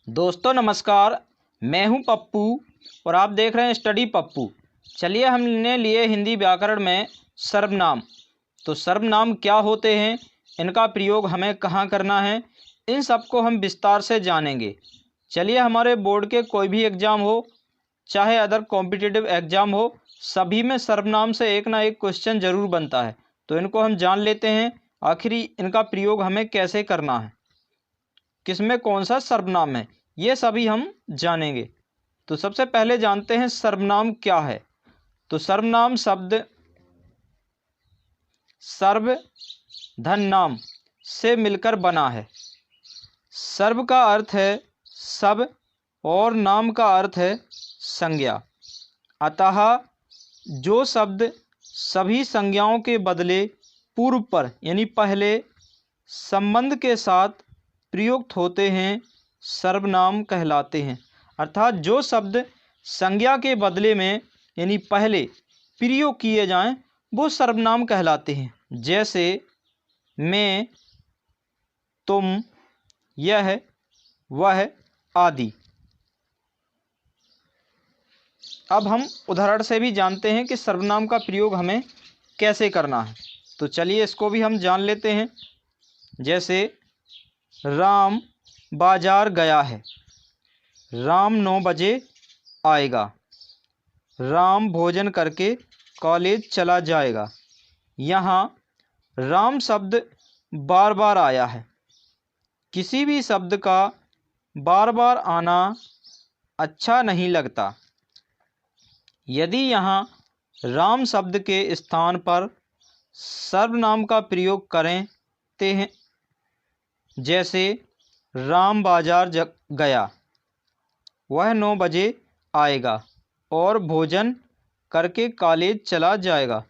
दोस्तों नमस्कार, मैं हूं पप्पू और आप देख रहे हैं स्टडी पप्पू। चलिए हमने लिए हिंदी व्याकरण में सर्वनाम। तो सर्वनाम क्या होते हैं, इनका प्रयोग हमें कहाँ करना है, इन सब को हम विस्तार से जानेंगे। चलिए, हमारे बोर्ड के कोई भी एग्ज़ाम हो, चाहे अदर कॉम्पिटिटिव एग्ज़ाम हो, सभी में सर्वनाम से एक ना एक क्वेश्चन ज़रूर बनता है। तो इनको हम जान लेते हैं, आखिर इनका प्रयोग हमें कैसे करना है, किसमें कौन सा सर्वनाम है, ये सभी हम जानेंगे। तो सबसे पहले जानते हैं सर्वनाम क्या है। तो सर्वनाम शब्द सर्व धन नाम से मिलकर बना है। सर्व का अर्थ है सब और नाम का अर्थ है संज्ञा। अतः जो शब्द सभी संज्ञाओं के बदले पूर्व पर यानी पहले संबंध के साथ प्रयुक्त होते हैं सर्वनाम कहलाते हैं। अर्थात जो शब्द संज्ञा के बदले में यानी पहले प्रयोग किए जाएं वो सर्वनाम कहलाते हैं। जैसे मैं, तुम, यह, वह आदि। अब हम उदाहरण से भी जानते हैं कि सर्वनाम का प्रयोग हमें कैसे करना है। तो चलिए इसको भी हम जान लेते हैं। जैसे राम बाजार गया है, राम 9 बजे आएगा। राम भोजन करके कॉलेज चला जाएगा। यहाँ राम शब्द बार बार आया है। किसी भी शब्द का बार बार आना अच्छा नहीं लगता। यदि यहाँ राम शब्द के स्थान पर सर्वनाम का प्रयोग करते हैं, जैसे राम बाजार गया, वह 9 बजे आएगा और भोजन करके कॉलेज चला जाएगा,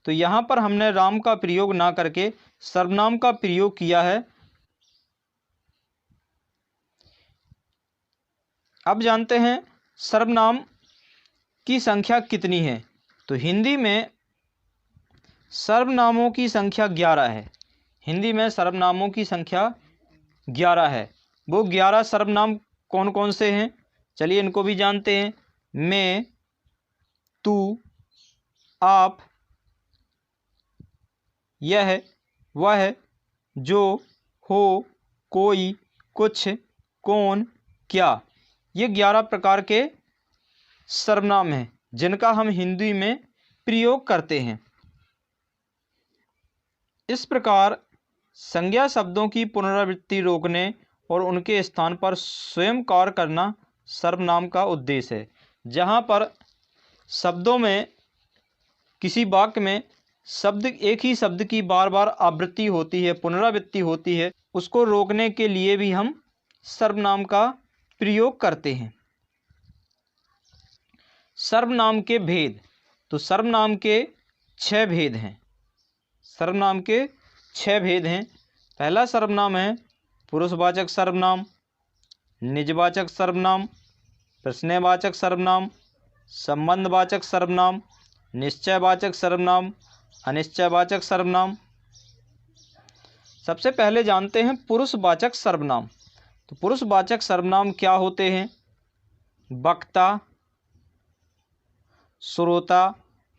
तो यहाँ पर हमने राम का प्रयोग ना करके सर्वनाम का प्रयोग किया है। अब जानते हैं सर्वनाम की संख्या कितनी है। तो हिंदी में सर्वनामों की संख्या 11 है। हिंदी में सर्वनामों की संख्या 11 है। वो 11 सर्वनाम कौन कौन से हैं, चलिए इनको भी जानते हैं। मैं, तू, आप, यह, वह, जो, हो, कोई, कुछ, कौन, क्या। ये 11 प्रकार के सर्वनाम हैं जिनका हम हिंदी में प्रयोग करते हैं। इस प्रकार संज्ञा शब्दों की पुनरावृत्ति रोकने और उनके स्थान पर स्वयं कार्य करना सर्वनाम का उद्देश्य है। जहाँ पर शब्दों में, किसी वाक्य में शब्द, एक ही शब्द की बार बार आवृत्ति होती है, पुनरावृत्ति होती है, उसको रोकने के लिए भी हम सर्वनाम का प्रयोग करते हैं। सर्वनाम के भेद। तो सर्वनाम के 6 भेद हैं। सर्वनाम के 6 भेद हैं। पहला सर्वनाम है पुरुषवाचक सर्वनाम, निजवाचक सर्वनाम, प्रश्नवाचक सर्वनाम, संबंधवाचक सर्वनाम, निश्चयवाचक सर्वनाम, अनिश्चयवाचक सर्वनाम। सबसे पहले जानते हैं पुरुषवाचक सर्वनाम। तो पुरुषवाचक सर्वनाम क्या होते हैं? वक्ता, श्रोता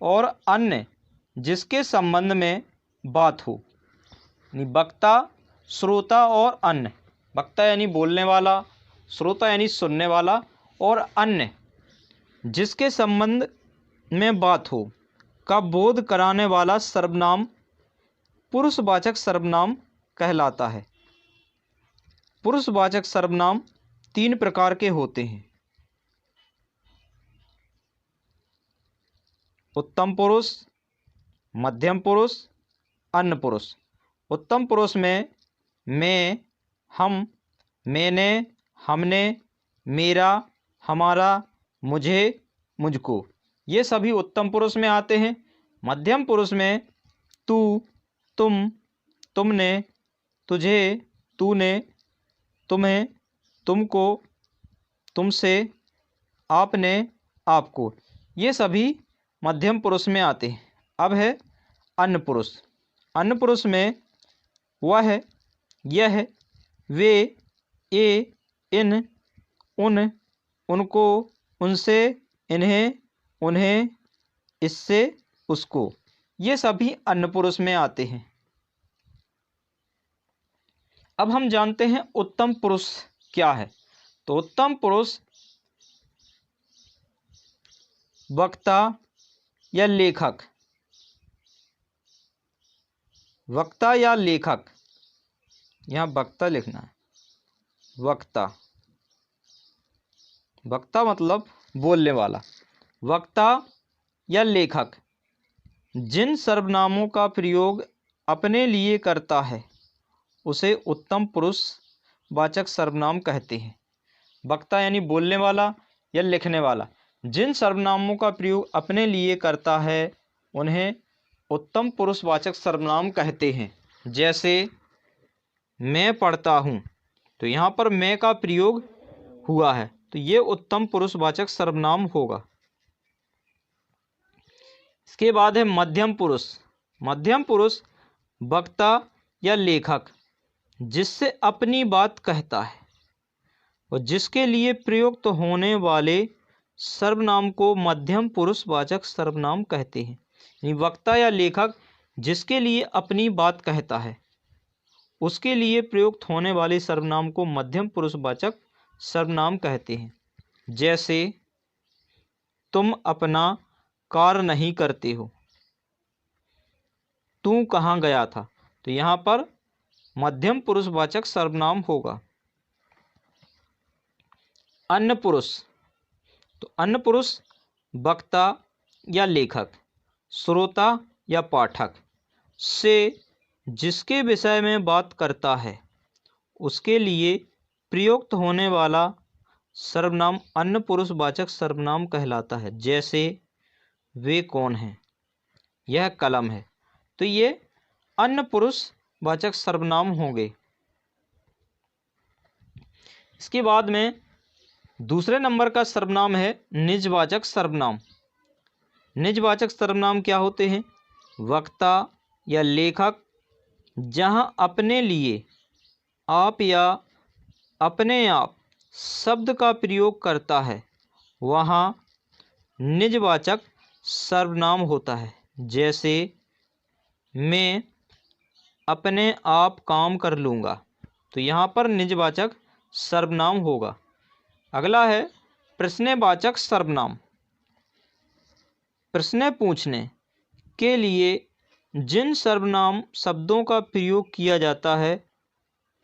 और अन्य जिसके संबंध में बात हो। वक्ता, श्रोता और अन्य। वक्ता यानी बोलने वाला, श्रोता यानी सुनने वाला, और अन्य जिसके संबंध में बात हो का बोध कराने वाला सर्वनाम पुरुषवाचक सर्वनाम कहलाता है। पुरुषवाचक सर्वनाम 3 प्रकार के होते हैं। उत्तम पुरुष, मध्यम पुरुष, अन्य पुरुष। उत्तम पुरुष में मैं, हम, मैंने, हमने, मेरा, हमारा, मुझे, मुझको, ये सभी उत्तम पुरुष में आते हैं। मध्यम पुरुष में तू, तुम, तुमने, तुझे, तूने, तुम्हें, तुमको, तुमसे, आपने, आपको, ये सभी मध्यम पुरुष में आते हैं। अब है अन्य पुरुष। अन्य पुरुष में वह, यह, वे, ये, इन, उन, उनको, उनसे, इन्हें, उन्हें, इससे, उसको, ये सभी अन्य पुरुष में आते हैं। अब हम जानते हैं उत्तम पुरुष क्या है। तो उत्तम पुरुष वक्ता या लेखक, वक्ता या लेखक, यहाँ वक्ता लिखना है, वक्ता, वक्ता मतलब बोलने वाला, वक्ता या लेखक जिन सर्वनामों का प्रयोग अपने लिए करता है उसे उत्तम पुरुष वाचक सर्वनाम कहते हैं। वक्ता यानी बोलने वाला या लिखने वाला जिन सर्वनामों का प्रयोग अपने लिए करता है उन्हें उत्तम पुरुषवाचक सर्वनाम कहते हैं। जैसे मैं पढ़ता हूँ, तो यहाँ पर मैं का प्रयोग हुआ है, तो ये उत्तम पुरुषवाचक सर्वनाम होगा। इसके बाद है मध्यम पुरुष। मध्यम पुरुष वक्ता या लेखक जिससे अपनी बात कहता है और जिसके लिए प्रयुक्त होने वाले सर्वनाम को मध्यम पुरुषवाचक सर्वनाम कहते हैं। यानी वक्ता या लेखक जिसके लिए अपनी बात कहता है उसके लिए प्रयुक्त होने वाले सर्वनाम को मध्यम पुरुषवाचक सर्वनाम कहते हैं। जैसे तुम अपना कार्य नहीं करते हो, तू कहाँ गया था, तो यहाँ पर मध्यम पुरुषवाचक सर्वनाम होगा। अन्य पुरुष, तो अन्य पुरुष वक्ता या लेखक, श्रोता या पाठक से जिसके विषय में बात करता है उसके लिए प्रयुक्त होने वाला सर्वनाम अन्य पुरुषवाचक सर्वनाम कहलाता है। जैसे वे कौन हैं, यह कलम है, तो ये अन्य पुरुषवाचक सर्वनाम होंगे। इसके बाद में दूसरे नंबर का सर्वनाम है निजवाचक सर्वनाम। निजवाचक सर्वनाम क्या होते हैं? वक्ता या लेखक जहाँ अपने लिए आप या अपने आप शब्द का प्रयोग करता है वहाँ निजवाचक सर्वनाम होता है। जैसे मैं अपने आप काम कर लूँगा, तो यहाँ पर निजवाचक सर्वनाम होगा। अगला है प्रश्नवाचक सर्वनाम। प्रश्न पूछने के लिए जिन सर्वनाम शब्दों का प्रयोग किया जाता है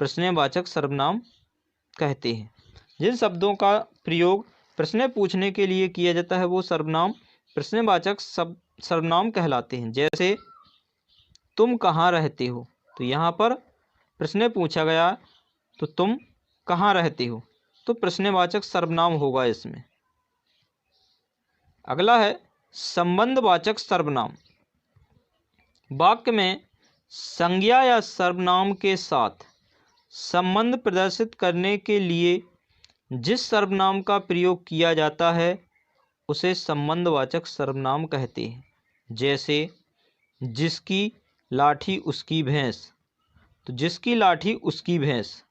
प्रश्नवाचक सर्वनाम कहते हैं। जिन शब्दों का प्रयोग प्रश्न पूछने के लिए किया जाता है वो सर्वनाम प्रश्नवाचक सर्वनाम कहलाते हैं। जैसे तुम कहाँ रहते हो, तो यहाँ पर प्रश्न पूछा गया तो तुम कहाँ रहते हो, तो प्रश्नवाचक सर्वनाम होगा इसमें। अगला है संबंधवाचक सर्वनाम। वाक्य में संज्ञा या सर्वनाम के साथ संबंध प्रदर्शित करने के लिए जिस सर्वनाम का प्रयोग किया जाता है उसे संबंधवाचक सर्वनाम कहते हैं। जैसे जिसकी लाठी उसकी भैंस, तो जिसकी लाठी उसकी भैंस,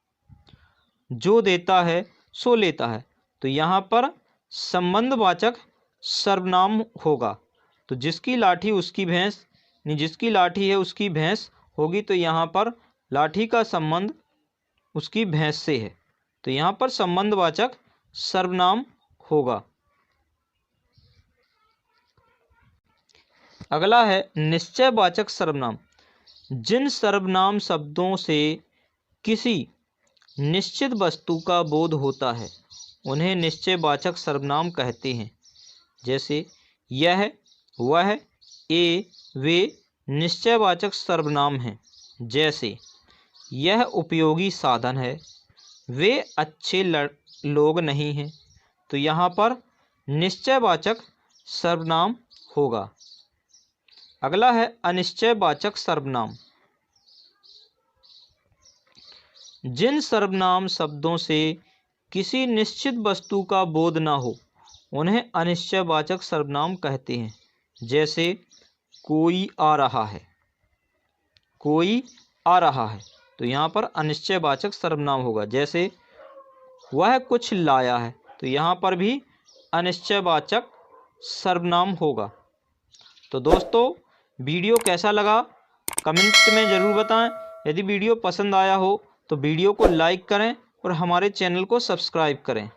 जो देता है सो लेता है, तो यहाँ पर संबंधवाचक सर्वनाम होगा। तो जिसकी लाठी उसकी भैंस, जिसकी लाठी है उसकी भैंस होगी, तो यहाँ पर लाठी का संबंध उसकी भैंस से है, तो यहाँ पर संबंधवाचक सर्वनाम होगा। अगला है निश्चयवाचक सर्वनाम। जिन सर्वनाम शब्दों से किसी निश्चित वस्तु का बोध होता है उन्हें निश्चयवाचक सर्वनाम कहते हैं। जैसे यह, वह, ये, वे निश्चयवाचक सर्वनाम हैं। जैसे यह उपयोगी साधन है, वे अच्छे लोग नहीं हैं, तो यहाँ पर निश्चयवाचक सर्वनाम होगा। अगला है अनिश्चयवाचक सर्वनाम। जिन सर्वनाम शब्दों से किसी निश्चित वस्तु का बोध न हो उन्हें अनिश्चयवाचक सर्वनाम कहते हैं। जैसे कोई आ रहा है, कोई आ रहा है, तो यहाँ पर अनिश्चयवाचक सर्वनाम होगा। जैसे वह कुछ लाया है। तो यहाँ पर भी अनिश्चयवाचक सर्वनाम होगा। तो दोस्तों वीडियो कैसा लगा कमेंट में ज़रूर बताएं। यदि वीडियो पसंद आया हो तो वीडियो को लाइक करें और हमारे चैनल को सब्सक्राइब करें।